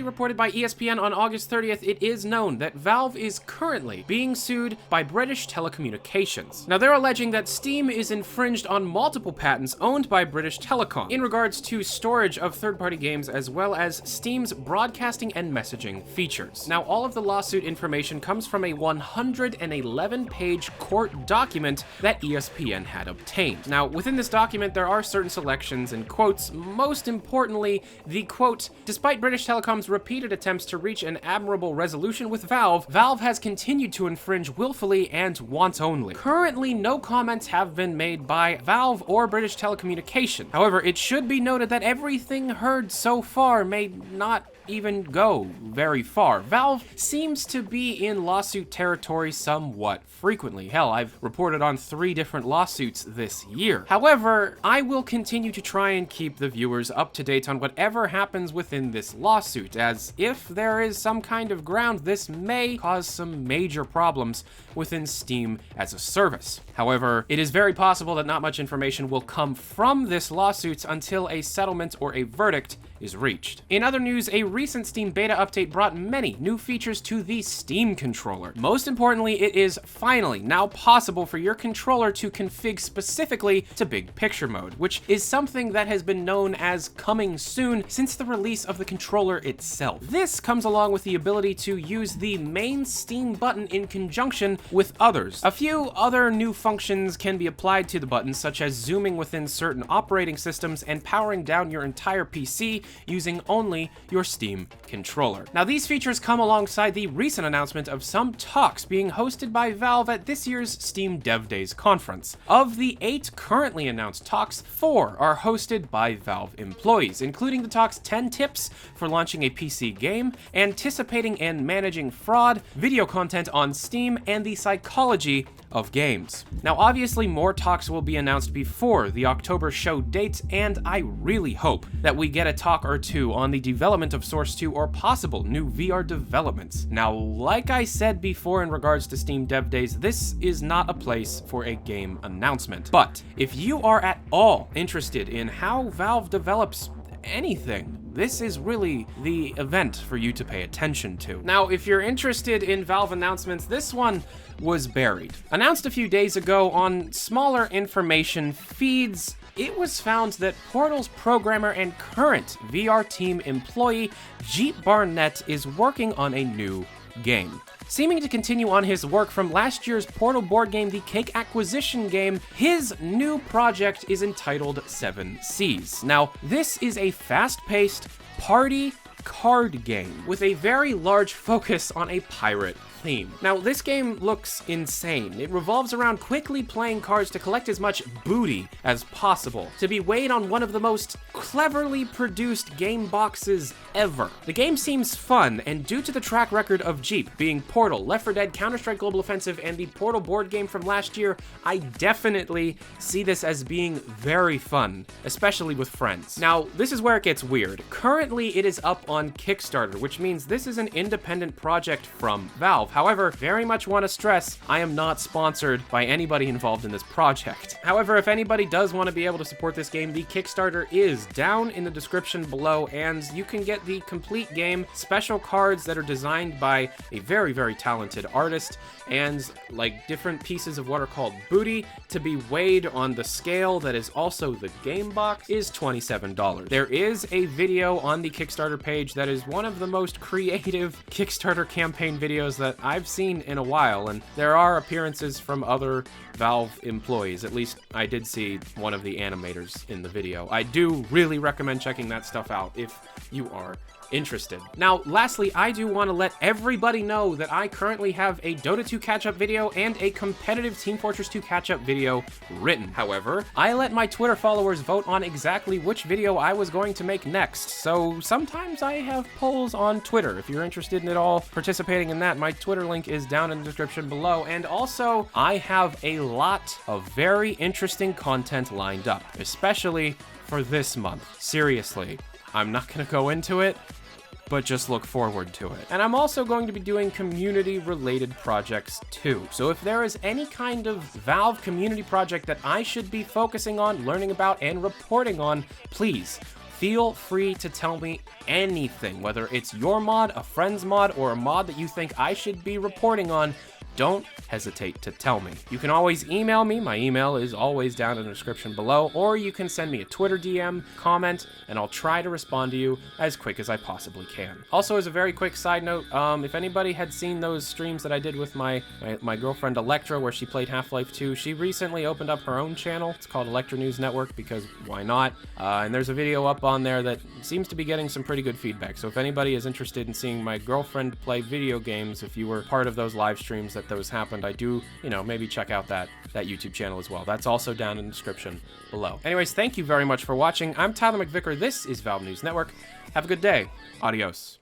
officially reported by ESPN on August 30th, it is known that Valve is currently being sued by British Telecommunications. Now, they're alleging that Steam is infringed on multiple patents owned by British Telecom in regards to storage of third-party games as well as Steam's broadcasting and messaging features. Now, all of the lawsuit information comes from a 111-page court document that ESPN had obtained. Now, within this document, there are certain selections and quotes, most importantly, the quote, "Despite British Telecom's repeated attempts to reach an admirable resolution with Valve, Valve has continued to infringe willfully and once only." Currently, no comments have been made by Valve or British Telecommunications. However, it should be noted that everything heard so far may not even go very far. Valve seems to be in lawsuit territory somewhat frequently. Hell, I've reported on 3 different lawsuits this year. However, I will continue to try and keep the viewers up to date on whatever happens within this lawsuit, as if there is some kind of ground, this may cause some major problems within Steam as a service. However, it is very possible that not much information will come from this lawsuit until a settlement or a verdict is reached. In other news, a recent Steam beta update brought many new features to the Steam controller. Most importantly, it is finally now possible for your controller to config specifically to big picture mode, which is something that has been known as coming soon since the release of the controller itself. This comes along with the ability to use the main Steam button in conjunction with others. A few other new functions can be applied to the button, such as zooming within certain operating systems and powering down your entire PC using only your Steam controller. Now, these features come alongside the recent announcement of some talks being hosted by Valve at this year's Steam Dev Days conference. Of the 8 currently announced talks, 4 are hosted by Valve employees, including the talk's 10 tips for launching a PC game, anticipating and managing fraud, video content on Steam, and the psychology of games. Now, obviously, more talks will be announced before the October show date, and I really hope that we get a talk or two on the development of Source 2 or possible new VR developments. Now, like I said before in regards to Steam Dev Days, this is not a place for a game announcement. But if you are at all interested in how Valve develops anything, this is really the event for you to pay attention to. Now, if you're interested in Valve announcements, this one was buried. Announced a few days ago on smaller information feeds, it was found that Portal's programmer and current VR team employee, Jeep Barentt, is working on a new game. Seeming to continue on his work from last year's Portal board game, the Cake Acquisition game, his new project is entitled 7 Seas. Now, this is a fast-paced party card game with a very large focus on a pirate theme. Now, this game looks insane. It revolves around quickly playing cards to collect as much booty as possible, to be weighed on one of the most cleverly produced game boxes ever. The game seems fun, and due to the track record of Jeep being Portal, Left 4 Dead, Counter-Strike Global Offensive, and the Portal board game from last year, I definitely see this as being very fun, especially with friends. Now, this is where it gets weird. Currently, it is up on Kickstarter, which means this is an independent project from Valve. However, very much want to stress, I am not sponsored by anybody involved in this project. However, if anybody does want to be able to support this game, the Kickstarter is down in the description below, and you can get the complete game, special cards that are designed by a very, very talented artist, and like different pieces of what are called booty to be weighed on the scale that is also the game box is $27. There is a video on the Kickstarter page that is one of the most creative Kickstarter campaign videos that I've seen in a while, and there are appearances from other Valve employees. At least I did see one of the animators in the video. I do really recommend checking that stuff out if you are interested. Now, lastly, I do want to let everybody know that I currently have a Dota 2 catch-up video and a competitive Team Fortress 2 catch-up video written. However, I let my Twitter followers vote on exactly which video I was going to make next, so sometimes I have polls on Twitter. If you're interested in at all participating in that, my Twitter link is down in the description below, and also, I have a lot of very interesting content lined up, especially for this month. Seriously, I'm not gonna go into it, but just look forward to it. And I'm also going to be doing community-related projects too. So if there is any kind of Valve community project that I should be focusing on, learning about, and reporting on, please feel free to tell me anything, whether it's your mod, a friend's mod, or a mod that you think I should be reporting on. Don't hesitate to tell me. You can always email me. My email is always down in the description below, or you can send me a Twitter DM, comment, and I'll try to respond to you as quick as I possibly can. Also, as a very quick side note, if anybody had seen those streams that I did with my girlfriend Electra, where she played Half-Life 2, she recently opened up her own channel. It's called Electra News Network, because why not? And there's a video up on there that seems to be getting some pretty good feedback. So if anybody is interested in seeing my girlfriend play video games, if you were part of those live streams that those happened, I do, maybe check out that YouTube channel as well. That's also down in the description below. Anyways, thank you very much for watching. I'm Tyler McVicker. This is Valve News Network. Have a good day. Adios.